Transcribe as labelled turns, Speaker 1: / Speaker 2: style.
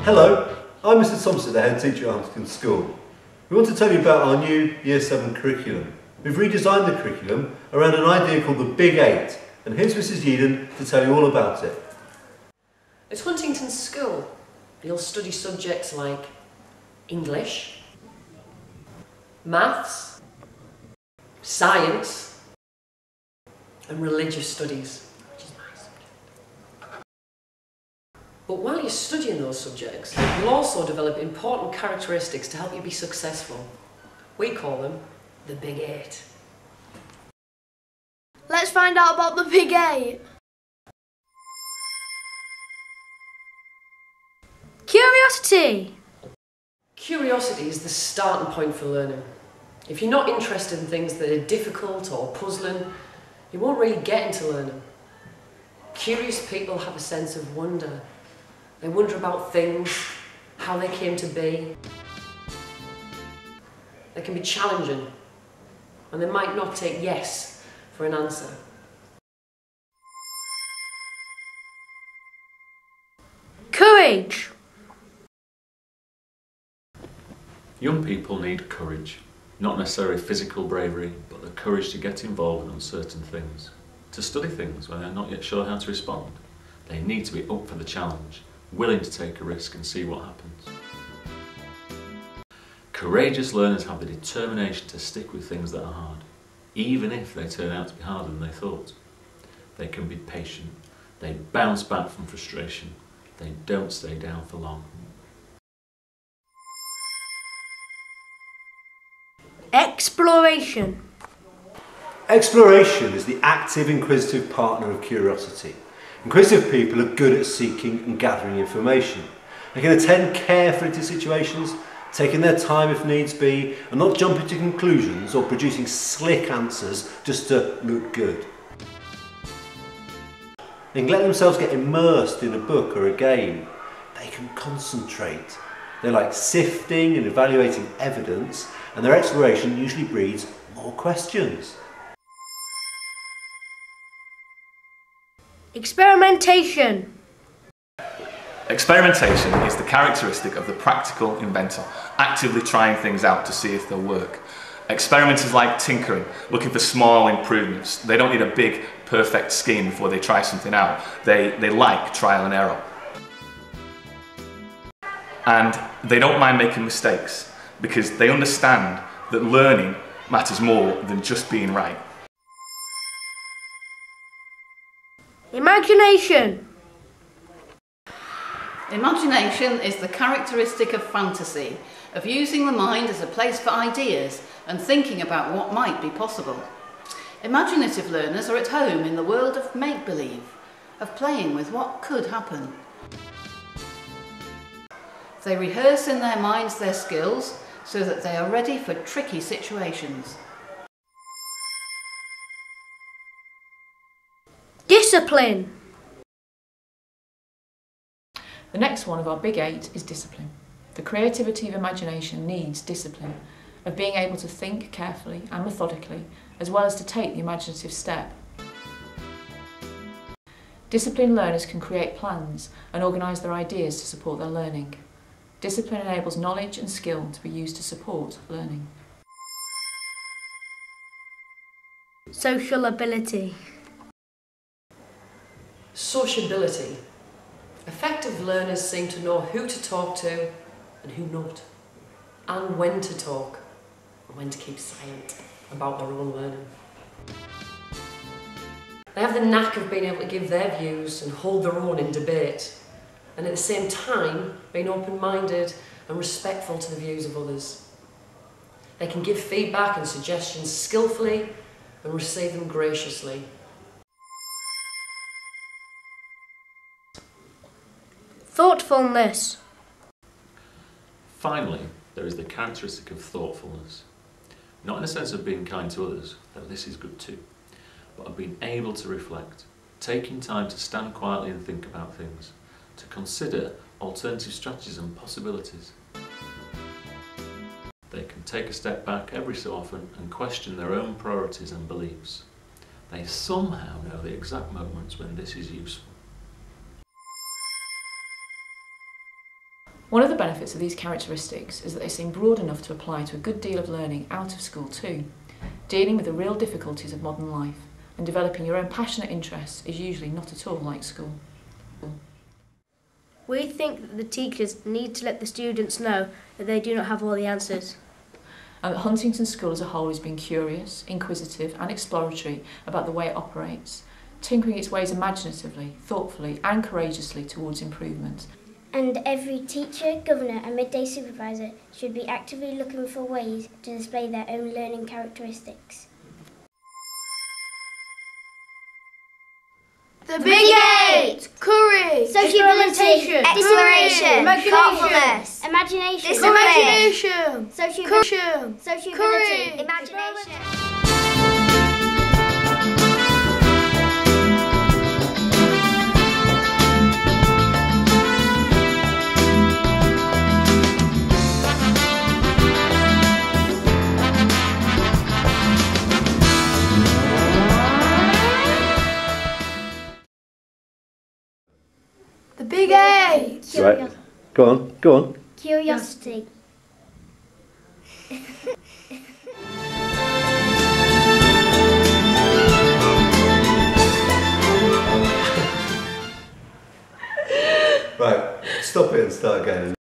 Speaker 1: Hello, I'm Mr Thompson, the head teacher at Huntington School. We want to tell you about our new Year 7 curriculum. We've redesigned the curriculum around an idea called the Big 8, and here's Mrs Yeadon to tell you all about it.
Speaker 2: At Huntington School, you'll study subjects like English, maths, science, and religious studies, which is my subject. But while you're studying those subjects, you'll also develop important characteristics to help you be successful. We call them the Big 8.
Speaker 3: Let's find out about the Big 8. Curiosity.
Speaker 2: Curiosity is the starting point for learning. If you're not interested in things that are difficult or puzzling, you won't really get into learning. Curious people have a sense of wonder. They wonder about things, how they came to be. They can be challenging, and they might not take yes for an answer.
Speaker 3: Courage.
Speaker 4: Young people need courage, not necessarily physical bravery, but the courage to get involved in uncertain things, to study things when they're not yet sure how to respond. They need to be up for the challenge, willing to take a risk and see what happens. Courageous learners have the determination to stick with things that are hard, even if they turn out to be harder than they thought. They can be patient, they bounce back from frustration, they don't stay down for long.
Speaker 3: Exploration.
Speaker 1: Exploration is the active, inquisitive partner of curiosity. Inquisitive people are good at seeking and gathering information. They can attend carefully to situations, taking their time if needs be, and not jumping to conclusions or producing slick answers just to look good. They can let themselves get immersed in a book or a game. They can concentrate. They like sifting and evaluating evidence, and their exploration usually breeds more questions.
Speaker 3: Experimentation.
Speaker 5: Experimentation is the characteristic of the practical inventor, actively trying things out to see if they'll work. Experimenters like tinkering, looking for small improvements. They don't need a big, perfect scheme before they try something out. They like trial and error. And they don't mind making mistakes because they understand that learning matters more than just being right.
Speaker 3: Imagination.
Speaker 6: Imagination is the characteristic of fantasy, of using the mind as a place for ideas and thinking about what might be possible. Imaginative learners are at home in the world of make-believe, of playing with what could happen. They rehearse in their minds their skills so that they are ready for tricky situations.
Speaker 3: Discipline.
Speaker 7: The next one of our Big 8 is discipline. The creativity of imagination needs discipline, of being able to think carefully and methodically, as well as to take the imaginative step. Disciplined learners can create plans and organise their ideas to support their learning. Discipline enables knowledge and skill to be used to support learning.
Speaker 3: Social ability.
Speaker 2: Sociability. Effective learners seem to know who to talk to and who not, and when to talk and when to keep silent about their own learning. They have the knack of being able to give their views and hold their own in debate, and at the same time being open-minded and respectful to the views of others. They can give feedback and suggestions skillfully and receive them graciously.
Speaker 3: Thoughtfulness.
Speaker 4: Finally, there is the characteristic of thoughtfulness. Not in the sense of being kind to others, though this is good too, but of being able to reflect, taking time to stand quietly and think about things, to consider alternative strategies and possibilities. They can take a step back every so often and question their own priorities and beliefs. They somehow know the exact moments when this is useful.
Speaker 7: One of the benefits of these characteristics is that they seem broad enough to apply to a good deal of learning out of school too. Dealing with the real difficulties of modern life and developing your own passionate interests is usually not at all like school.
Speaker 3: We think that the teachers need to let the students know that they do not have all the answers.
Speaker 7: And that Huntington School as a whole has been curious, inquisitive and exploratory about the way it operates, tinkering its ways imaginatively, thoughtfully and courageously towards improvement.
Speaker 8: And every teacher, governor and midday supervisor should be actively looking for ways to display their own learning characteristics.
Speaker 3: The Big Eight! Courage!
Speaker 8: Sociability, exploration, thoughtfulness,
Speaker 3: imagination,
Speaker 8: discipline,
Speaker 3: sociability,
Speaker 8: courage, imagination.
Speaker 3: The Big Eight!
Speaker 1: Right. Go on, go on.
Speaker 8: Curiosity.
Speaker 1: Right, stop it and start again.